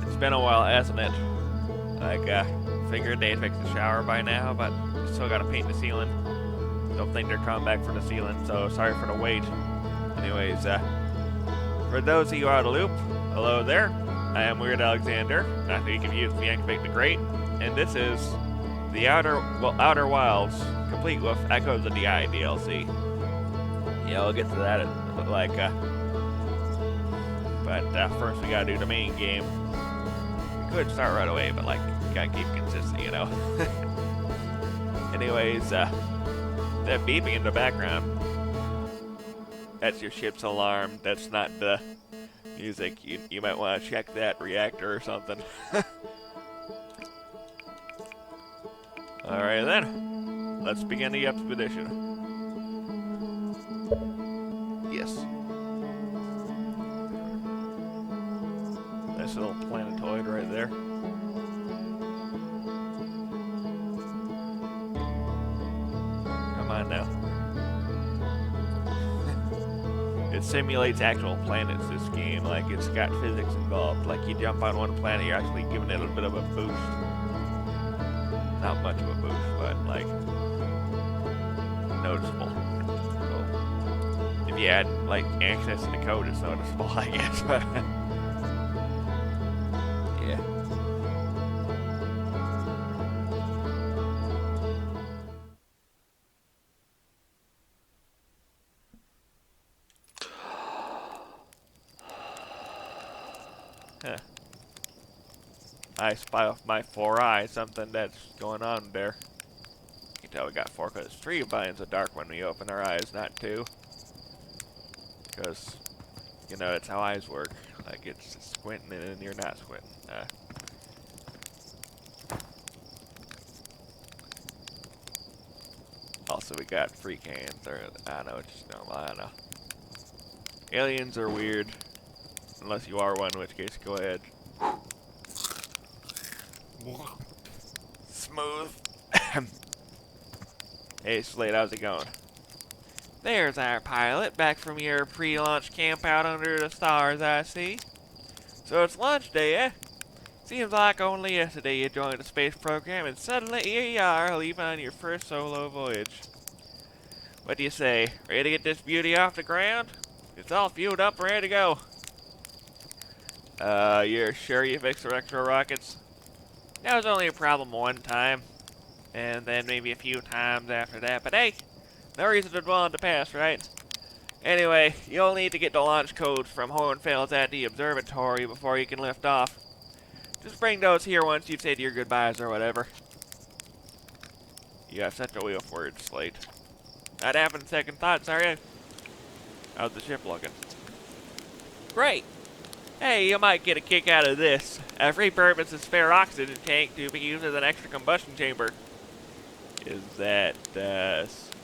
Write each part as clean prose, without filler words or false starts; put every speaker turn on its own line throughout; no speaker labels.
It's been a while, hasn't it? Like, figured they'd fix the shower by now, but still gotta paint the ceiling. Don't think they're coming back for the ceiling, so sorry for the wait. Anyways, for those of you out of the loop, hello there. I am Weird Alexander, not to confuse with Yankovic the Great, and this is the Outer Wilds, complete with Echoes of the Eye DLC. Yeah, we'll get to that but first we gotta do the main game. We could start right away, but gotta keep consistent, you know. Anyways, that beeping in the background, that's your ship's alarm. That's not the music. You might want to check that reactor or something. Alright then, let's begin the expedition. Yes. Nice little planetoid right there. Come on now. It simulates actual planets, this game. Like, it's got physics involved. Like, you jump on one planet, you're actually giving it a bit of a boost. Not much of a boost, but, like, noticeable. So, if you had, like, access to the code, it's noticeable, I guess. Yeah. Huh. I spy off my 4 eyes something that's going on there. You can tell we got 4 because 3 binds a dark when we open our eyes, not 2. Because, you know, that's how eyes work. Like, it's squinting and then you're not squinting. Also, we got freak hands, or I don't know, it's just normal, I don't know. Aliens are weird. Unless you are one, in which case, go ahead. Smooth. Hey, Slade, how's it going? There's our pilot, back from your pre-launch camp out under the stars, I see. So it's launch day, eh? Seems like only yesterday you joined the space program, and suddenly here you are, leaving on your first solo voyage. What do you say? Ready to get this beauty off the ground? It's all fueled up and ready to go. You're sure you fixed the extra rockets? That was only a problem one time, and then maybe a few times after that, but hey, no reason to dwell on the past, right? Anyway, you'll need to get the launch codes from Hornfels at the observatory before you can lift off. Just bring those here once you've said your goodbyes or whatever. You have such a wheel of words, Slate. Not having second thoughts, are you? How's the ship looking? Great! Hey, you might get a kick out of this. A free-purpose spare oxygen tank to be used as an extra combustion chamber. Is that,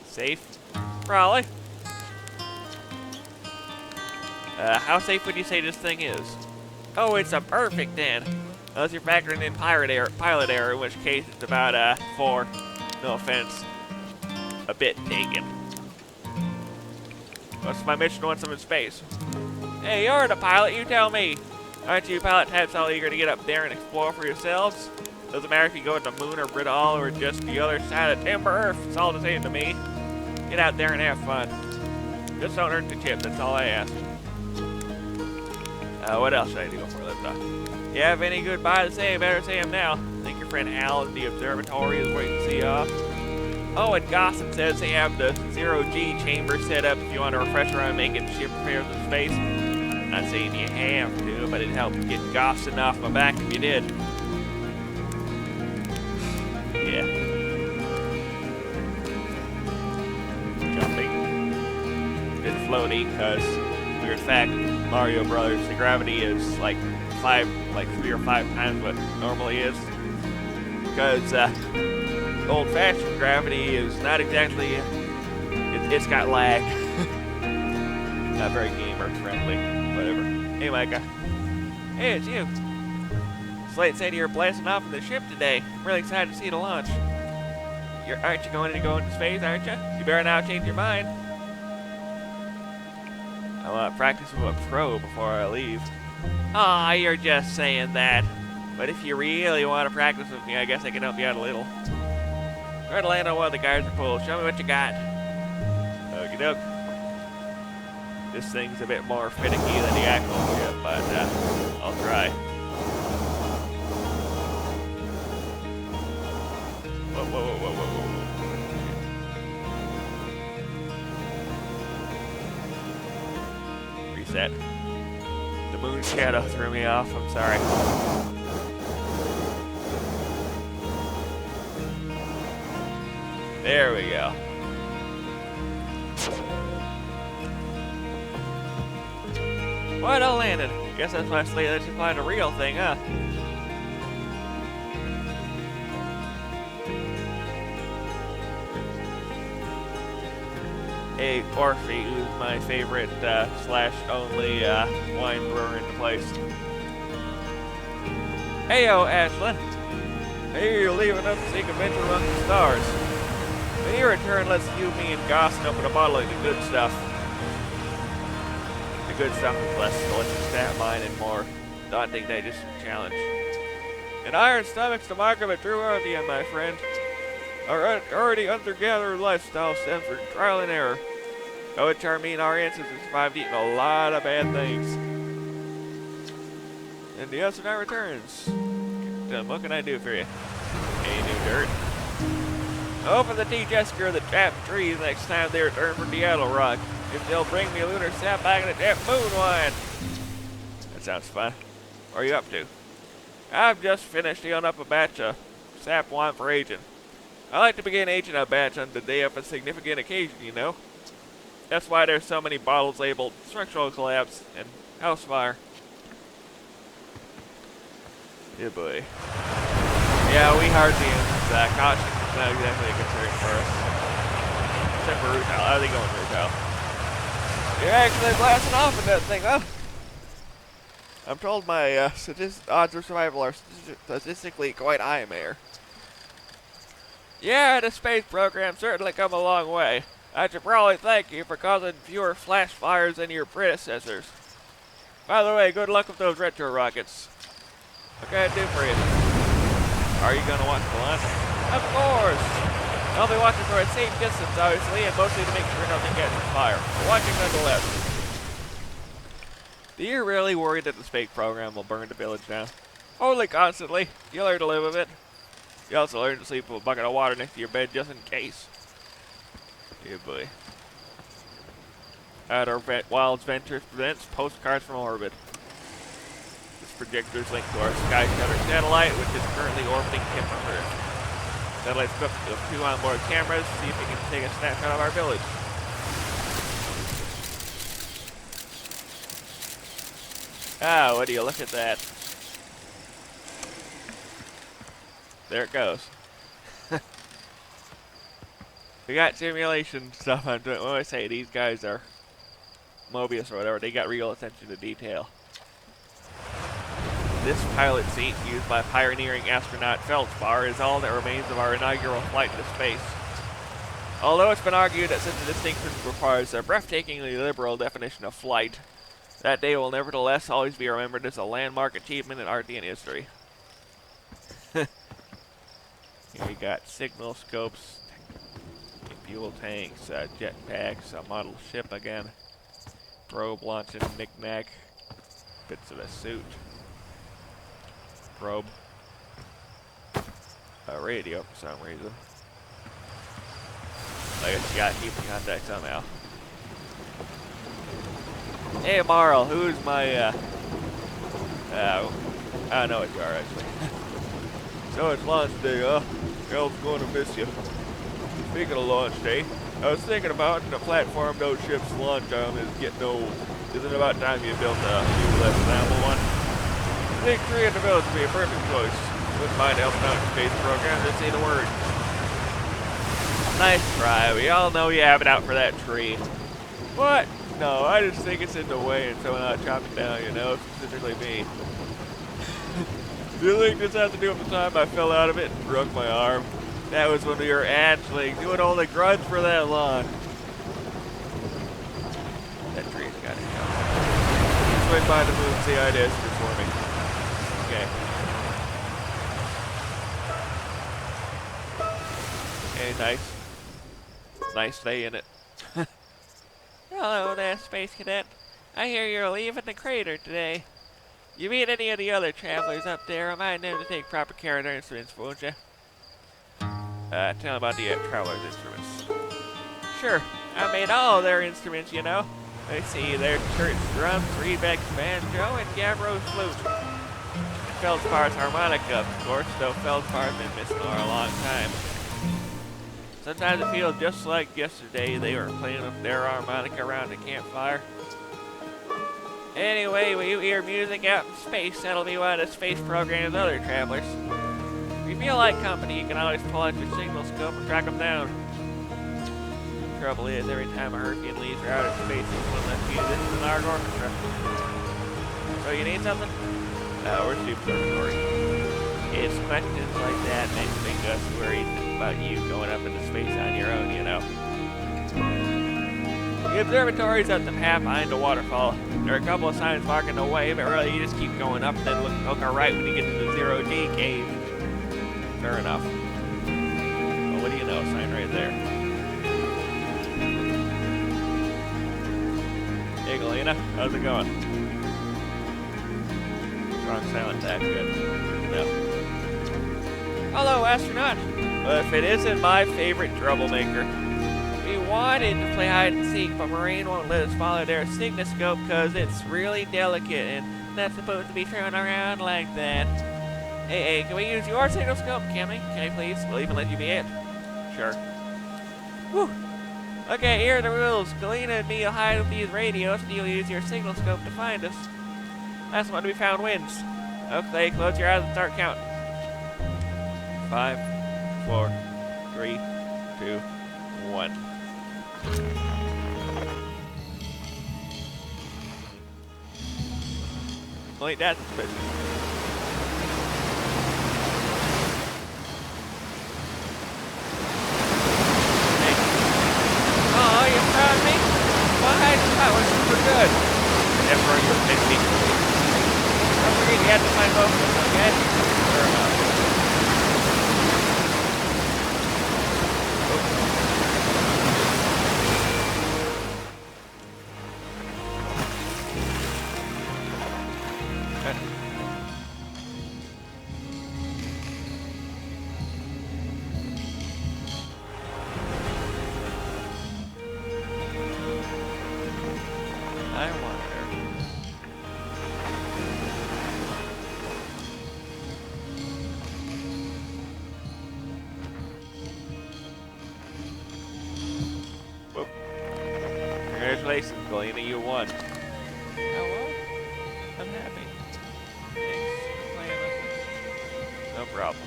safe? Probably. How safe would you say this thing is? Oh, it's a perfect then. Unless you're factoring in pilot error, in which case it's about, 4. No offense. A bit taken. What's my mission once I'm in space? Hey, you're the pilot, you tell me. Aren't you pilot types all eager to get up there and explore for yourselves? Doesn't matter if you go to the moon or Brittle or just the other side of Timber Earth, it's all the same to me. Get out there and have fun. Just don't hurt the chip, that's all I ask. What else should I do before lift off? You have any goodbye to say, better say them now. I think your friend Hal in the observatory is waiting to see you off. Oh, and Gossip says they have the 0G chamber set up if you want to refresh around making the ship repairs in space. Not saying you have to, but it'd help get Gossip off my back if you did. Yeah. Jumping. Bit floaty, because, weird fact, Mario Brothers, the gravity is like 3 or 5 times what it normally is. Because, old-fashioned gravity is not exactly, it's got lag. Not very gamer-friendly, whatever. Hey, Micah. Hey, it's you. Slate said you were blasting off in the ship today. I'm really excited to see the launch. Aren't you going to go into space, aren't you? You better now change your mind. I want to practice with a pro before I leave. Aw, you're just saying that. But if you really want to practice with me, I guess I can help you out a little. Try to land on one of the geyser pools. Show me what you got. Okie doke. This thing's a bit more finicky than the actual ship, but I'll try. Whoa, whoa, whoa, whoa, whoa, whoa. Reset. The moon shadow threw me off, I'm sorry. There we go. What, I landed. Guess that's my slate that you find a real thing, huh? Hey, Orphe, who's my favorite slash only wine brewer in the place. Heyo, Ashlyn. I hear you're leaving us to seek adventure among the stars. When you return, let's you, me, and Gossen open a bottle of the good stuff. The good stuff is less delicious fat mine and more daunting digestion challenge. An iron stomach's the mark of a true Earthian, my friend. Our already hunter-gatherer lifestyle stems from trial and error. Which I mean our ancestors survived eating a lot of bad things. And the answer now returns. What can I do for you? Any new dirt? Hope for the T-Jesker the Jap trees next time they return from Diablo Rock. If they'll bring me a lunar sap back in the Jap moon wine. That sounds fun. What are you up to? I've just finished healing up a batch of sap wine for aging. I like to begin aging a batch on the day of a significant occasion, you know. That's why there's so many bottles labeled structural collapse and house fire. Yeah, boy. Yeah, we Harzians, caution is not exactly a concern for us. Except for Rutile. How are they going, Rutile? You're actually blasting off with that thing, huh? I'm told my odds of survival are statistically quite high, Mayor. Yeah, the space program certainly come a long way. I should probably thank you for causing fewer flash fires than your predecessors. By the way, good luck with those retro rockets. What can I do for you? Are you going to watch the launch? Of course! I'll be watching for a safe distance, obviously, and mostly to make sure nothing catches fire. But watching nonetheless. Do you really worry that the space program will burn the village down? Only constantly. You learn to live with it. You also learn to sleep with a bucket of water next to your bed just in case. Yeah, boy. Outer Wilds Ventures presents Postcards from Orbit. This projector is linked to our Sky Shutter satellite, which is currently orbiting Kepler Earth. Satellite's equipped with 2 onboard cameras to see if we can take a snapshot of our village. Ah, what do you look at that? There it goes. We got simulation stuff I'm doing. When I say these guys are Mobius or whatever, they got real attention to detail. This pilot seat, used by pioneering astronaut Feldspar, is all that remains of our inaugural flight into space. Although it's been argued that such a distinction requires a breathtakingly liberal definition of flight, that day will nevertheless always be remembered as a landmark achievement in Arthian history. Here we got signal scopes, fuel tanks, jetpacks, a model ship again, probe launching knick-knack, bits of a suit, probe, a radio for some reason. I guess you gotta keep in contact somehow. Hey Marl, who's my, I don't know what you are actually. So it's launch day, huh? Hell's going to miss you. Speaking of launch day, I was thinking about the platform those ships launch on is getting old. Isn't it about time you built a new, less flammable one? I think 3 in the village would be a perfect choice. Wouldn't mind helping out the space program, just say the word. Nice try. We all know you have it out for that tree. What? No, I just think it's in the way and someone ought to chop it down, you know, specifically me. Do you think this has to do with the time I fell out of it and broke my arm? That was when we were actually doing all the grunts for that long. That tree's got to go. This swing by the moon, see how it is for me. Okay. Hey, nice. Nice day in it.
Hello there, Space Cadet. I hear you're leaving the crater today. You meet any of the other travelers up there, remind them to take proper care of their instruments, won't you?
Tell them about the traveler's instruments.
Sure, I made all their instruments, you know. I see their church drums, Rebeck's banjo, and Gabbro's flute. And Feldspat's harmonica, of course, though Feldspat's been missing for a long time. Sometimes it feels just like yesterday they were playing with their harmonica around the campfire. Anyway, when you hear music out in space, that'll be one of the space program's other travelers. If you feel like company, you can always pull out your signal scope and track them down. The trouble is, every time a Herculean leaves for outer space, it's one less musicians in our orchestra. So you need something?
No, we're supernormary.
It's questions like that that make us worried about you going up into space on your own, you know. The observatory's up the path behind the waterfall. There are a couple of signs marking the way, but really you just keep going up and then look right when you get to the zero-G cave.
Fair enough. Well, what do you know? Sign right there. Hey, Galena. How's it going? Strong silent attack. Good. No.
Hello, astronaut.
Well, if it isn't my favorite troublemaker.
We wanted to play hide and seek, but Moraine won't let us follow their signalscope because it's really delicate and not supposed to be thrown around like that. Hey, can we use your signalscope, can we? Can I please? We'll even let you be it.
Sure.
Whew. Okay, here are the rules. Galena and me will hide with these radios and you'll use your signalscope to find us. Last one to be found wins. Okay, close your eyes and start counting.
5, 4, 3, 2, 1.
Wait, that's suspicious. Hey. Oh, you found me? Why? That was super good.
Emperor, you're 50.
Don't forget you have to find both of us, okay?
Fair enough.
I wonder.
Whoop. Congratulations, Galena, you won.
Oh, well, I'm happy. Thanks for playing with me.
No problem.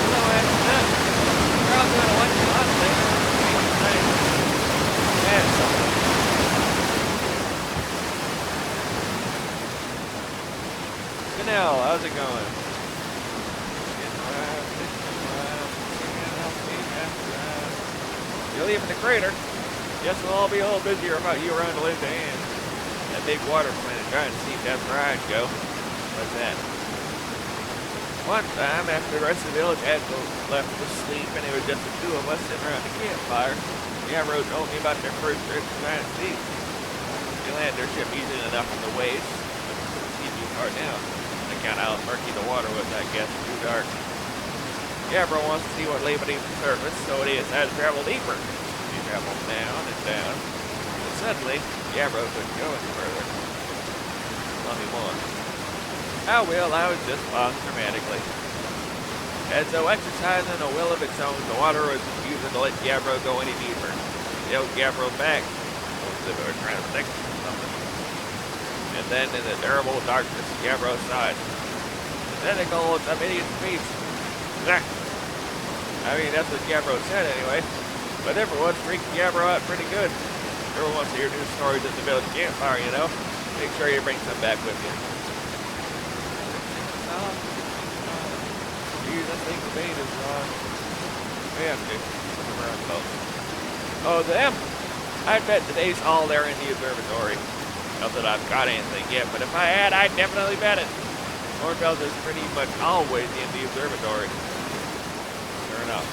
Hello, astronaut. We're all going to watch a lot of things.
And something. Janelle, how's it going? You're leaving the crater. Guess we'll all be a little busier about you around Linda and that big water planet trying to see if that barrage go. What's that? One time, after the rest of the village had left to sleep and it was just the two of us sitting around the campfire, the Amro told me about their first trip to try and see. They landed their ship easily enough in the waves, but couldn't see too far down. On account of how murky the water was, I guess, too dark. Gabbro wants to see what lay beneath the surface, so they decided to travel deeper. He traveled down and down, but suddenly, Gabbro couldn't go any further. Tell me more. Oh well, I was just lost dramatically. As though exercising a will of its own, the water was refusing to let Gabbro go any deeper. They held Gabbro back, as if they were trying to protect him or something. And then, in the terrible darkness, Gabbro sighed. Tentacles of idiot beast. I mean, that's what Gabbro said anyway. But everyone's freaking Gabbro out pretty good. Everyone wants to hear news stories at the village campfire, you know.
Make sure you bring some back with you. Oh, geez, I think the bait is wrong. We have to. Oh, them? I bet today's all there in the observatory. Not that I've got anything yet, but if I had, I'd definitely bet it. Hornbills is pretty much always in the observatory. Sure enough.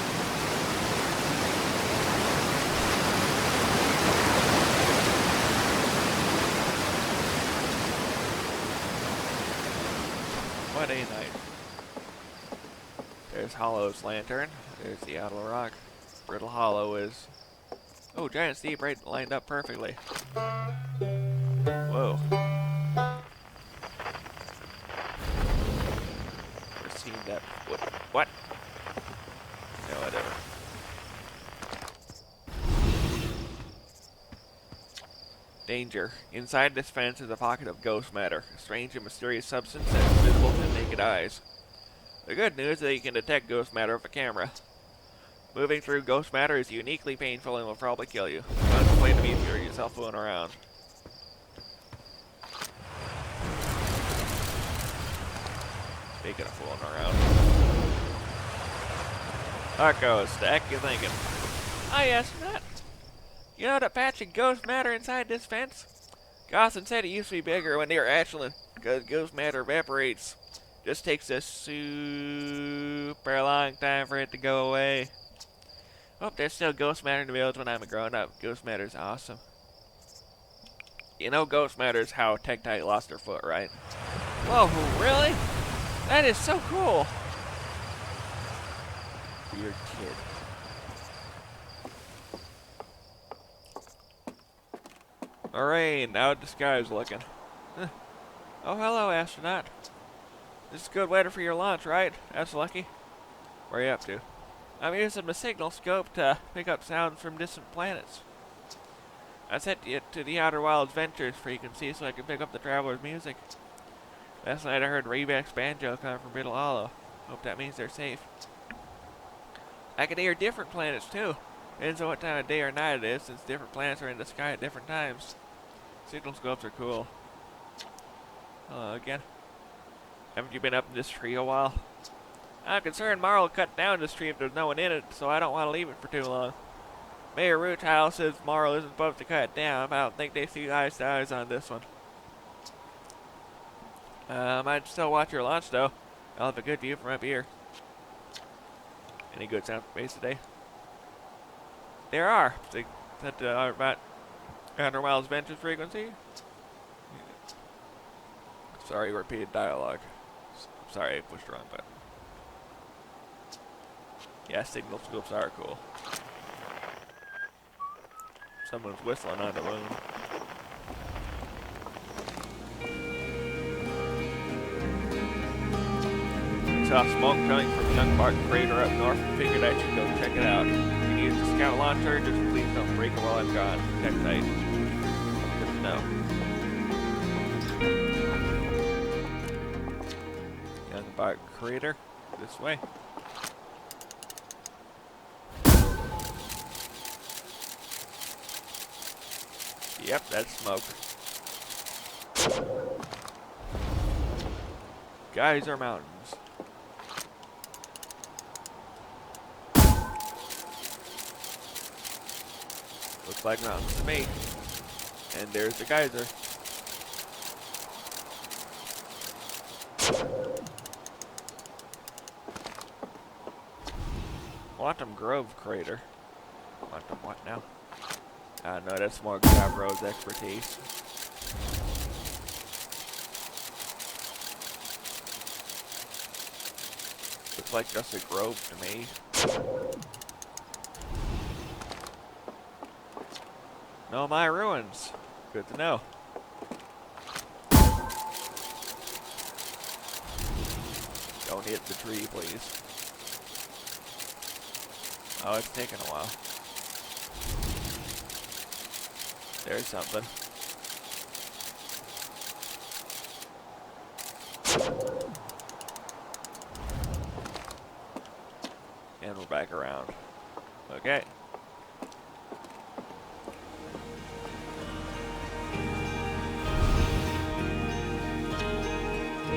What a night. There's Hollow's lantern. There's the Idle Rock. Brittle Hollow is... Oh, giant steep right lined up perfectly. Whoa. Never seen that. What? No, whatever. Danger. Inside this fence is a pocket of ghost matter, a strange and mysterious substance that is visible to naked eyes. The good news is that you can detect ghost matter with a camera. Moving through ghost matter is uniquely painful and will probably kill you. Contemplate to easier yourself fooling around. Speaking of fooling around. Arcos, the heck you thinking? I asked that. You know that patch of ghost matter inside this fence? Gosson said it used to be bigger when they were hatchling, because ghost matter evaporates. Just takes a super long time for it to go away. Oh, there's still ghost matter in the village when I'm a grown-up. Ghost matter's awesome. You know ghost matter's how Tektite lost her foot, right? Whoa, really? That is so cool. Weird kid. Alright, now the sky's looking. Huh. Oh, hello, astronaut. This is good weather for your launch, right? That's lucky. Where are you up to? I'm using my signal scope to pick up sounds from distant planets. I sent it to the Outer Wilds Ventures frequency so I can pick up the traveler's music. Last night I heard Rebec's banjo coming from Brittle Hollow. Hope that means they're safe. I can hear different planets too. Depends on what time of day or night it is, since different planets are in the sky at different times. Signal scopes are cool. Hello again. Haven't you been up in this tree a while? I'm concerned Marl will cut down this tree if there's no one in it, so I don't want to leave it for too long. Mayor Roothouse says Marl isn't supposed to cut it down, but I don't think they see eyes to eyes on this one. I'd still watch your launch though. I'll have a good view from up here. Any good sound from space today? There are. They said about Outer Wilds Ventures frequency. Sorry, repeated dialogue. Sorry, I pushed the wrong button. Yeah, signal scopes are cool. Someone's whistling on the moon. Saw smoke coming from Young Bark Crater up north and figured I should go check it out. If you need a scout launcher, just please don't break it while I'm gone. Tektite. Good to know. Young Bark Crater. This way. Yep, that's smoke. Geyser Mountains. Looks like mountains to me. And there's the geyser. Quantum Grove Crater. Quantum what now? No, that's more Gavro's expertise. Looks like just a grove to me. No, my ruins. Good to know. Don't hit the tree, please. Oh, it's taking a while. There's something. And we're back around. Okay.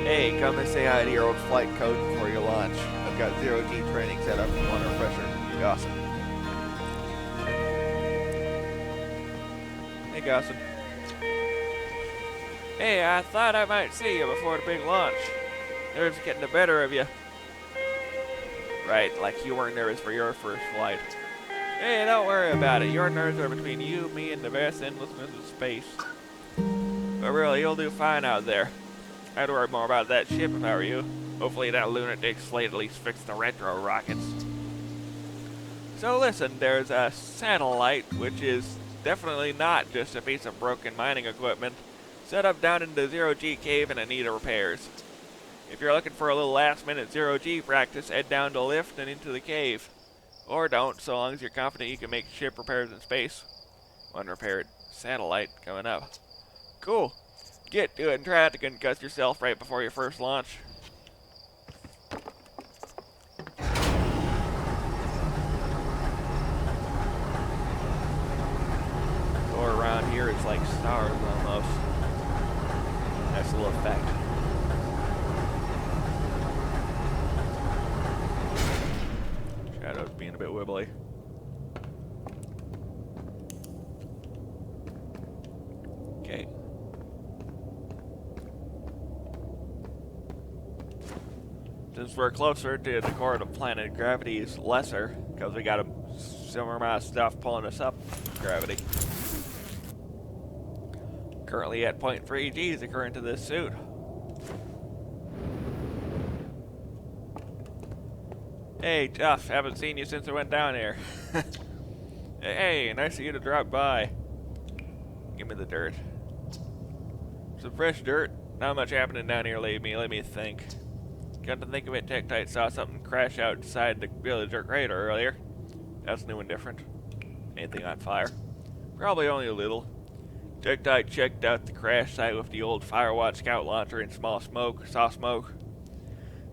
Hey, come and say hi to your old flight coach before you launch. I've got zero-G training set up and want a refresher. Gossip.
Hey, Gossip. Hey, I thought I might see you before the big launch. Nerves getting the better of you.
Right, like you weren't nervous for your first flight.
Hey, don't worry about it. Your nerves are between you, me, and the vast endlessness of space. But really, you'll do fine out there. I'd worry more about that ship if I were you. Hopefully that lunatic Slate at least fixed the retro rockets. So listen, there's a satellite, which is definitely not just a piece of broken mining equipment, set up down in the zero-G cave and in need of repairs. If you're looking for a little last-minute zero-G practice, head down to the lift and into the cave. Or don't, so long as you're confident you can make ship repairs in space. Unrepaired satellite coming up. Cool. Get to it and try not to concuss yourself right before your first launch. Or around here it's like stars almost. That's a little fact. Shadow's being a bit wibbly. Okay. Since we're closer to the core of the planet, gravity is lesser because we got a similar amount of stuff pulling us up gravity. Currently at 0.3 G's according to this suit. Hey, Duff, haven't seen you since I went down here. Hey, nice of you to drop by. Give me the dirt. Some fresh dirt. Not much happening down here lately. Let me think. Got to think of it, Tektite saw something crash outside the villager crater earlier. That's new and different. Anything on fire? Probably only a little. Tektite checked out the crash site with the old Firewatch scout launcher and saw smoke.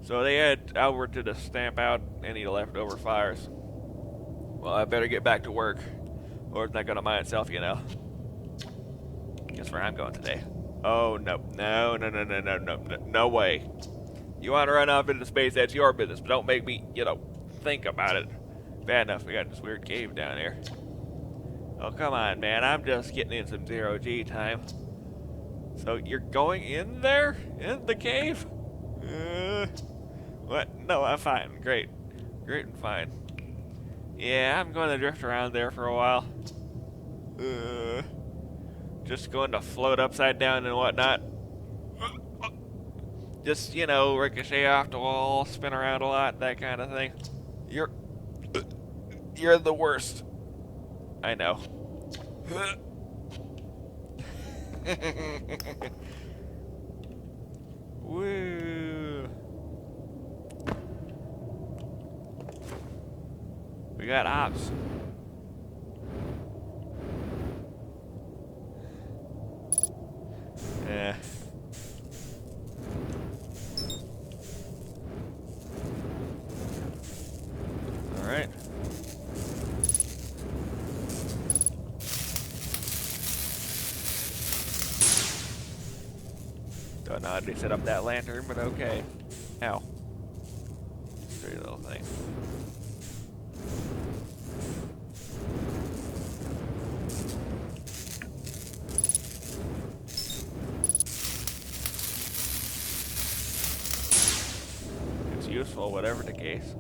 So they head outward to the stamp out any leftover fires. Well, I better get back to work, or it's not gonna mind itself, you know. Guess where I'm going today? Oh, no way. You want to run off into space, that's your business, but don't make me, think about it. Bad enough we got this weird cave down here. Oh, come on, man, I'm just getting in some zero-G time. So, you're going in there? In the cave? What? No, I'm fine. Great. Great and fine. Yeah, I'm going to drift around there for a while. Just going to float upside down and whatnot. Just, ricochet off the wall, spin around a lot, that kind of thing. You're the worst. I know. Woo. We got ops. Yeah. Alright. Don't know how to set up that lantern, but okay. Ow. Pretty little thing. It's useful, whatever the case.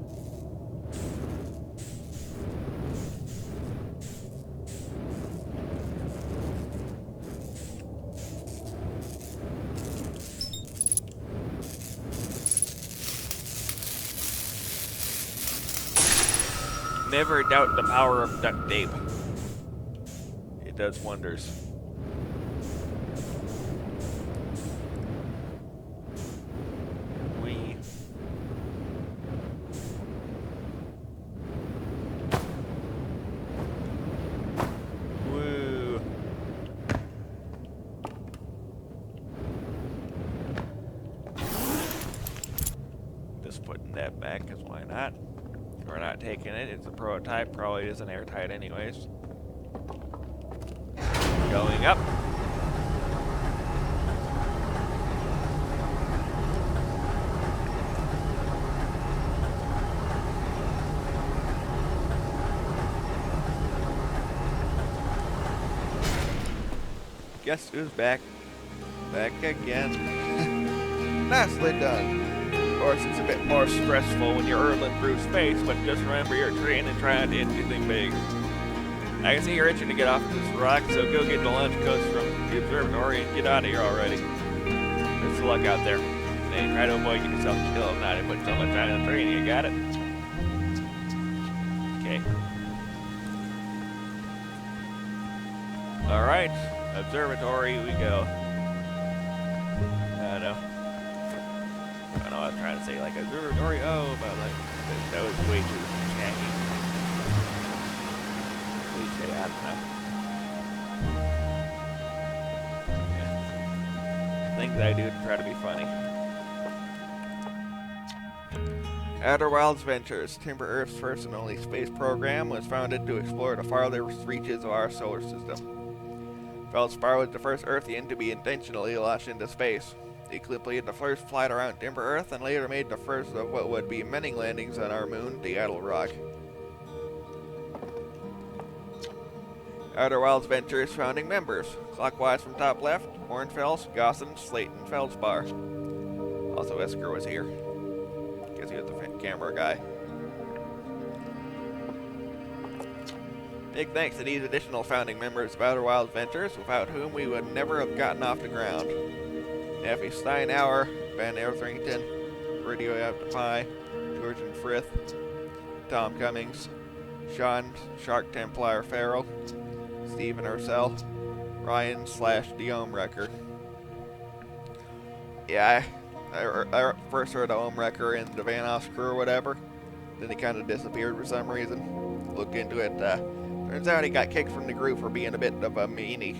Never doubt the power of duct tape. It does wonders. Wee. Woo. Just putting that back, cause why not? We're not taking it. It's a prototype. Probably isn't airtight anyways. Going up.
Guess who's back? Back again. Nicely done. Of course, it's a bit more stressful when you're hurtling through space, but just remember you're training and trying to hit anything big. I can see you're itching to get off this rock, so go get the launch codes from the observatory and get out of here already. Best of luck out there. And try to avoid getting yourself killed, not to put so much time in the training, you got it? Okay. Alright, observatory we go. I don't know what I was trying to say, like observatory, but like, that was way too tacky. Cliche, I don't know. Yeah. Things I do to try to be funny. Outer Wilds Ventures, Timber Earth's first and only space program, was founded to explore the farthest reaches of our solar system. Feldspar was the first Earthian to be intentionally launched into space. He completed the first flight around Timber Earth and later made the first of what would be many landings on our moon, Diatle Rock. Outer Wilds Ventures founding members, clockwise from top left, Hornfels, Gossen, Slayton, Feldspar. Also Esker was here. Guess he was the camera guy. Big thanks to these additional founding members of Outer Wilds Ventures, without whom we would never have gotten off the ground. Effie Steinauer, Ben Etherington, Radio Aptify, George and Frith, Tom Cummings, Sean Shark Templar Farrell, Stephen Ursell, Ryan / the Wrecker. Yeah, I first heard of Wrecker in the Vanoss crew or whatever. Then he kind of disappeared for some reason. Looked into it. Turns out he got kicked from the group for being a bit of a meanie,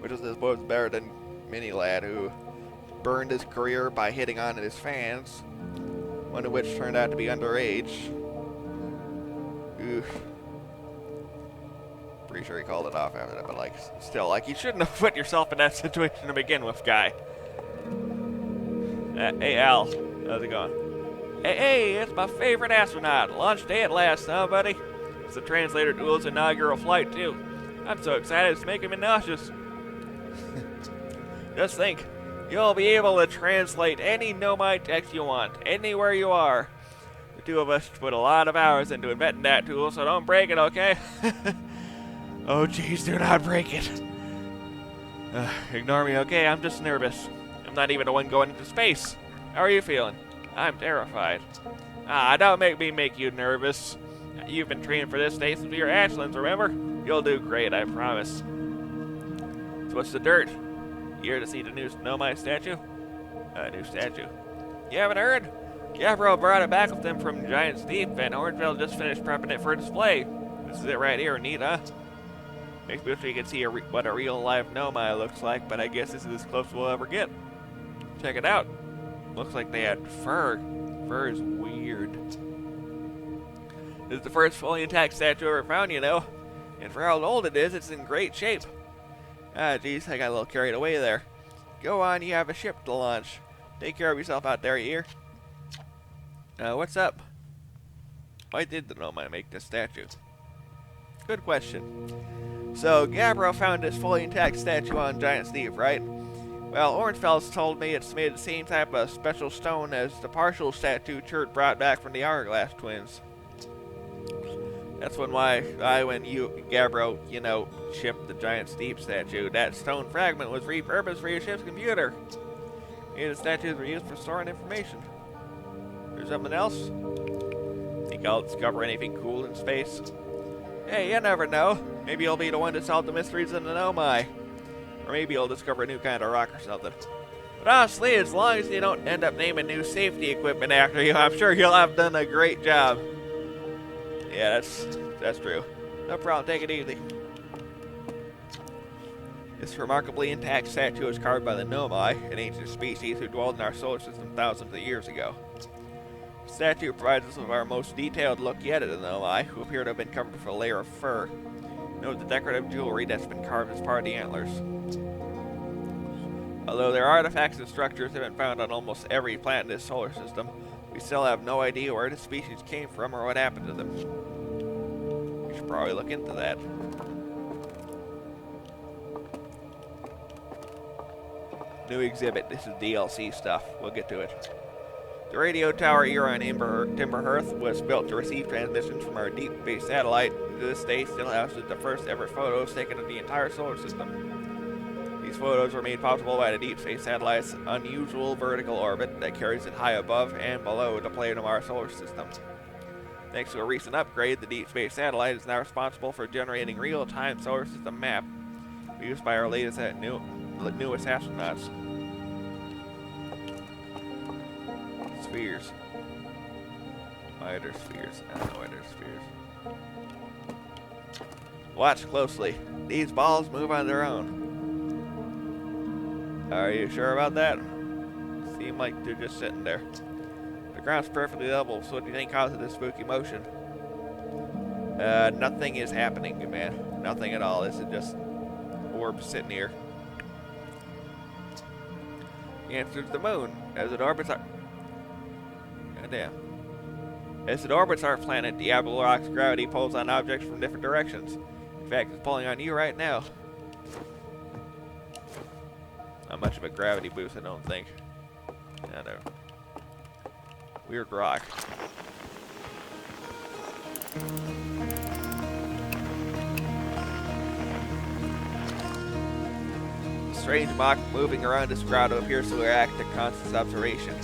which is, I suppose, better than Mini Lad, who burned his career by hitting on his fans, one of which turned out to be underage. Oof. Pretty sure he called it off after that, but like, still, like, you shouldn't have put yourself in that situation to begin with, guy. Hey, Al. How's it going? Hey, it's my favorite astronaut. Launch day at last, huh, buddy? It's the translator duel's inaugural flight, too. I'm so excited it's making me nauseous. Just think, you'll be able to translate any Nomai text you want, anywhere you are. The two of us put a lot of hours into inventing that tool, so don't break it, okay? Oh, jeez, do not break it. Ignore me, okay? I'm just nervous. I'm not even the one going into space. How are you feeling? I'm terrified. Don't make me make you nervous. You've been training for this day since we were hatchlings, remember? You'll do great, I promise. So what's the dirt? You here to see the new Nomai statue? New statue. You haven't heard? Gabriel brought it back with them from Giant Steep, and Orangeville just finished prepping it for display. This is it right here, neat, huh? Makes me wish we could see what a real-life Nomai looks like, but I guess this is as close as we'll ever get. Check it out. Looks like they had fur. Fur is weird. This is the first fully intact statue ever found, you know. And for how old it is, it's in great shape. Geez, I got a little carried away there. Go on, you have a ship to launch. Take care of yourself out there, you hear? What's up? Why did the Nomai make this statue? Good question. So, Gabriel found this fully intact statue on Giant Steve, right? Well, Orangefell's told me it's made of the same type of special stone as the partial statue Chert brought back from the Hourglass twins. That's when you, Gabriel, shipped the Giant Steep statue. That stone fragment was repurposed for your ship's computer. The statues were used for storing information. There's something else? Think I'll discover anything cool in space? Hey, you never know. Maybe you'll be the one to solve the mysteries in the Nomai. Or maybe you'll discover a new kind of rock or something. But honestly, as long as you don't end up naming new safety equipment after you, I'm sure you'll have done a great job. Yeah, that's true. No problem, take it easy. This remarkably intact statue was carved by the Nomai, an ancient species who dwelled in our solar system thousands of years ago. The statue provides us with our most detailed look yet at the Nomai, who appear to have been covered with a layer of fur. Note the decorative jewelry that's been carved as part of the antlers. Although their artifacts and structures have been found on almost every planet in this solar system, we still have no idea where the species came from or what happened to them. We should probably look into that. New exhibit. This is DLC stuff. We'll get to it. The radio tower here on Timberhearth was built to receive transmissions from our deep space satellite. To this day, still houses the first ever photos taken of the entire solar system. These photos were made possible by the deep space satellite's unusual vertical orbit that carries it high above and below the plane of our solar system. Thanks to a recent upgrade, the deep space satellite is now responsible for generating real-time solar system map used by our newest astronauts. Spheres. Why are there spheres? I don't know why there's spheres. Watch closely. These balls move on their own. Are you sure about that? Seem like they're just sitting there. The ground's perfectly level, so what do you think causes this spooky motion? Nothing is happening, man. Nothing at all. This is just orbs sitting here. The answer is the moon. As it orbits our... Goddamn. As it orbits our planet, Diablo Rock's gravity pulls on objects from different directions. In fact, it's pulling on you right now. Not much of a gravity boost, I don't think. I know. Weird rock. Strange mock moving around this grotto appears to react to constant observation.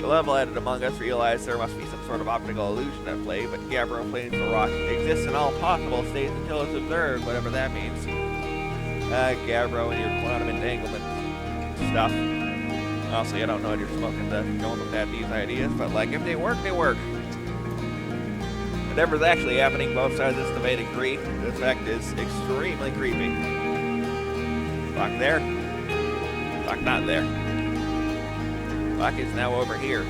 The level-headed among us realize there must be some sort of optical illusion at play, but Gabbro claims the rock exists in all possible states until it's observed, whatever that means. Gabbro and your quantum entanglement stuff. Honestly, I don't know if you're smoking the going with these ideas, but like, if they work, they work. Whatever's actually happening, both sides of this debate agree. This fact is extremely creepy. Rock there. Rock not there. Rock is now over here.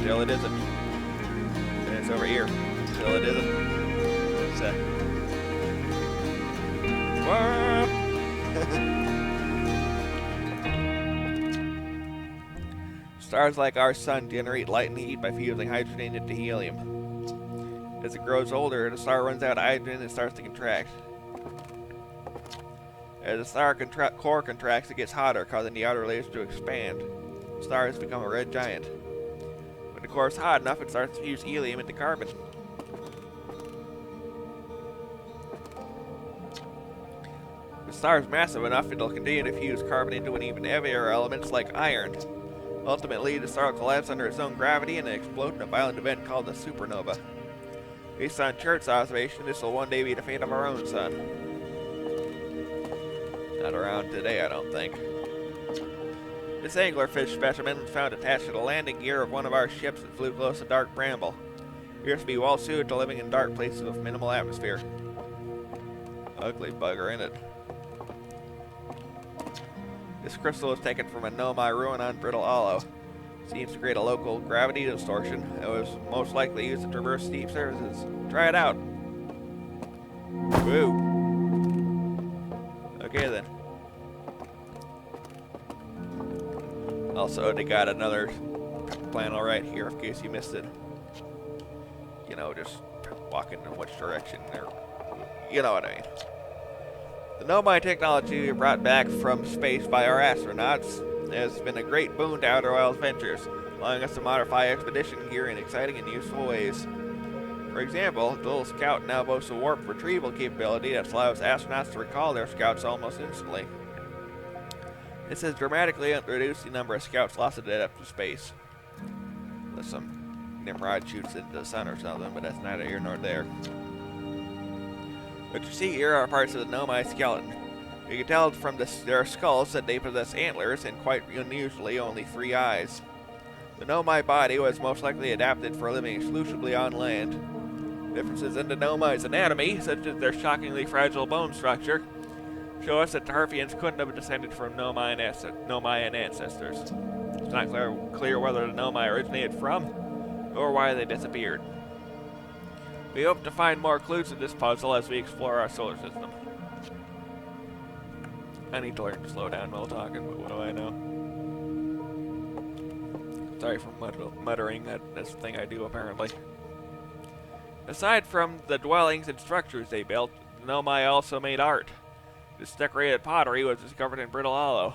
Still it isn't. And it's over here. Still it isn't. It's what? Stars like our sun generate light and heat by fusing hydrogen into helium. As it grows older, the star runs out of hydrogen and starts to contract. As the star core contracts, it gets hotter, causing the outer layers to expand. The star has become a red giant. When the core is hot enough, it starts to fuse helium into carbon. The star is massive enough, it'll continue to fuse carbon into an even heavier elements like iron. Ultimately, the star will collapse under its own gravity and explode in a violent event called a supernova. Based on Church's observation, this will one day be the fate of our own sun. Not around today, I don't think. This anglerfish specimen was found attached to the landing gear of one of our ships that flew close to Dark Bramble. It appears to be well suited to living in dark places with minimal atmosphere. Ugly bugger, ain't it? This crystal was taken from a Nomai ruin on Brittle Hollow. Seems to create a local gravity distortion that was most likely used to traverse steep surfaces. Try it out. Woo. Okay then. Also, they got another panel right here in case you missed it. You know, just walking in which direction there. You know what I mean. The Nomai technology we brought back from space by our astronauts has been a great boon to Outer Wilds ventures, allowing us to modify expedition gear in exciting and useful ways. For example, the little Scout now boasts a warp retrieval capability that allows astronauts to recall their Scouts almost instantly. This has dramatically reduced the number of Scouts lost to depth of space. Unless some Nimrod shoots into the sun or something, but that's neither here nor there. What you see here are parts of the Nomai skeleton. You can tell from their skulls that they possess antlers and, quite unusually, only 3 eyes. The Nomai body was most likely adapted for living exclusively on land. Differences in the Nomai's anatomy, such as their shockingly fragile bone structure, show us that the Harfians couldn't have descended from Nomaian ancestors. It's not clear whether the Nomai originated from, or why they disappeared. We hope to find more clues to this puzzle as we explore our solar system. I need to learn to slow down while talking, but what do I know? Sorry for muttering, that's the thing I do apparently. Aside from the dwellings and structures they built, the Nomai also made art. This decorated pottery was discovered in Brittle Hollow.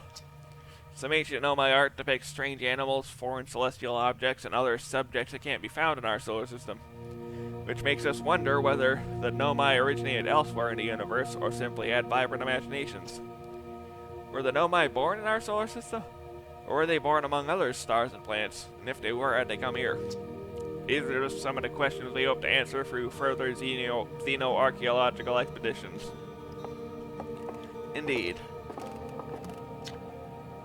Some ancient Nomai art depicts strange animals, foreign celestial objects, and other subjects that can't be found in our solar system, which makes us wonder whether the Nomai originated elsewhere in the universe or simply had vibrant imaginations. Were the Nomai born in our solar system? Or were they born among other stars and planets? And if they were, how'd they come here? These are just some of the questions we hope to answer through further xenoarchaeological expeditions. Indeed.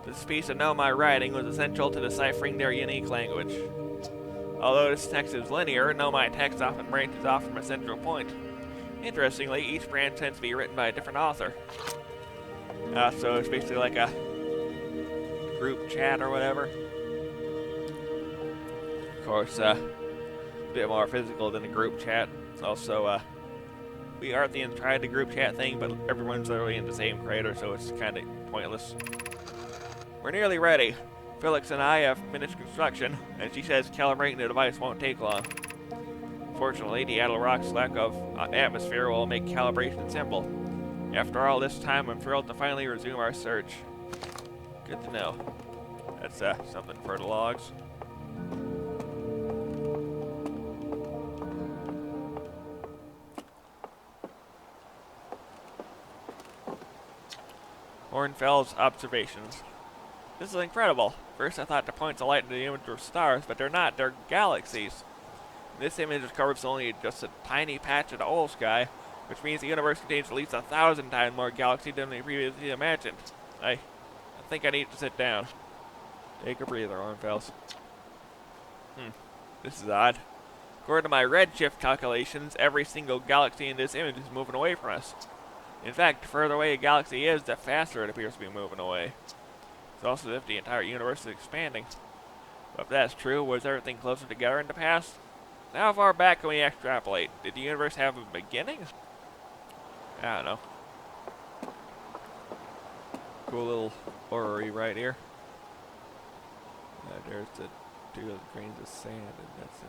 This piece of Nomai writing was essential to deciphering their unique language. Although this text is linear, Nomai text often branches off from a central point. Interestingly, each branch tends to be written by a different author. So it's basically like a group chat or whatever. Of course, a bit more physical than a group chat. Also, we Arthians tried the group chat thing, but everyone's literally in the same crater, so it's kind of pointless. We're nearly ready. Felix and I have finished construction, and she says calibrating the device won't take long. Fortunately, the Attlerock's lack of atmosphere will make calibration simple. After all this time, I'm thrilled to finally resume our search. Good to know. That's something for the logs. Hornfels observations. This is incredible. First I thought the points of light in the image were stars, but they're not, they're galaxies. This image covers only just a tiny patch of the whole sky, which means the universe contains at least 1,000 times more galaxies than we previously imagined. I think I need to sit down. Take a breather, Hornfels. This is odd. According to my redshift calculations, every single galaxy in this image is moving away from us. In fact, the further away a galaxy is, the faster it appears to be moving away. It's also as if the entire universe is expanding. But if that's true, was everything closer together in the past? How far back can we extrapolate? Did the universe have a beginning? I don't know. Cool little orrery right here. There's the 2 grains of sand, and that's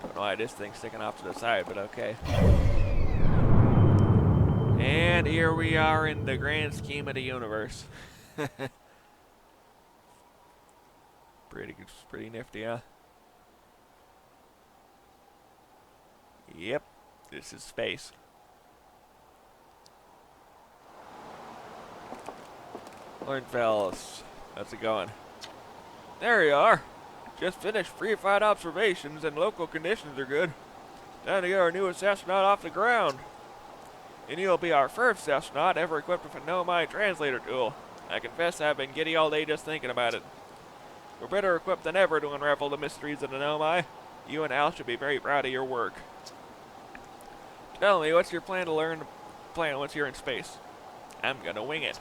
don't know why this thing's sticking off to the side, but okay. And here we are in the grand scheme of the universe. Pretty nifty, huh? Yep, this is space. Hornfels, how's it going? There you are. Just finished free-flight observations and local conditions are good. Time to get our newest astronaut off the ground. And you'll be our first astronaut ever equipped with a Nomai translator tool. I confess I've been giddy all day just thinking about it. We're better equipped than ever to unravel the mysteries of the Nomai. You and Al should be very proud of your work. Tell me, what's your plan to learn once you're in space? I'm gonna wing it.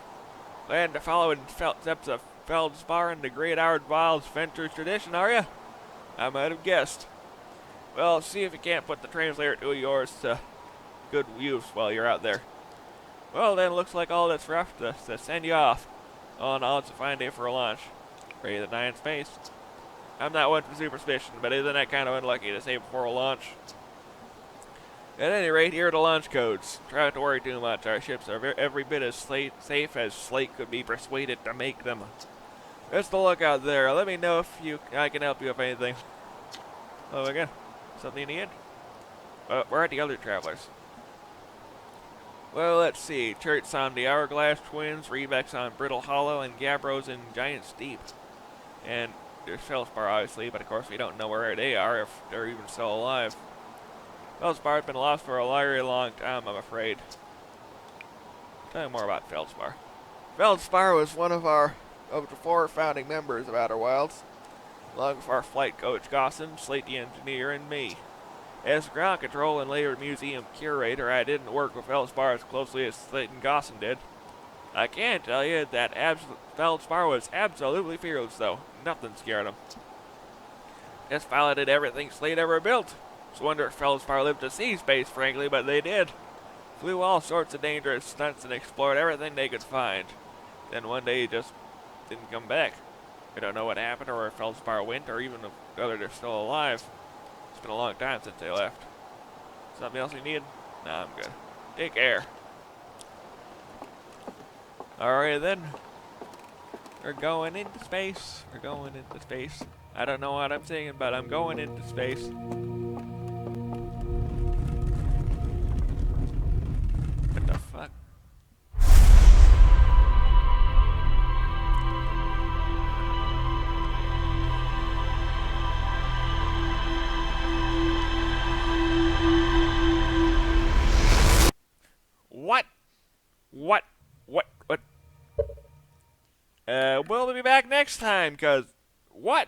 Plan to follow in steps of Feldspar and the Great Aardwild's Ventures tradition, are you? I might have guessed. Well, see if you can't put the translator tool of yours to good use while you're out there. Well, then, looks like all that's left to send you off. All in all, it's a fine day for a launch. Ready to die in space. I'm not one for superstition, but isn't that kind of unlucky to say before a launch? At any rate, here are the launch codes. Try not to worry too much. Our ships are every bit as safe as Slate could be persuaded to make them. Best of luck out there. Let me know if I can help you with anything. Oh, again. Something you need? Where are the other travelers? Well, let's see. Church's on the Hourglass Twins, Rebeck's on Brittle Hollow, and Gabbro's in Giant Steep. And there's Feldspar, obviously, but of course we don't know where they are, if they're even still alive. Feldspar has been lost for a very long time, I'm afraid. Tell me more about Feldspar. Feldspar was one of the 4 founding members of Outer Wilds, along with our flight coach Gosson, Slate the engineer, and me. As ground control and later museum curator, I didn't work with Feldspar as closely as Slate and Gosson did. I can tell you that Feldspar was absolutely fearless, though. Nothing scared him. Just piloted everything Slate ever built. Just wonder if Feldspar lived to see space, frankly, but they did. Flew all sorts of dangerous stunts and explored everything they could find. Then one day he just didn't come back. I don't know what happened or where Feldspar went or even whether they're still alive. It's been a long time since they left. Something else you need? Nah, I'm good. Take care. Alright then. We're going into space. We're going into space. I don't know what I'm saying, but I'm going into space. What the fuck? What? What? What? We'll be back next time, cause what?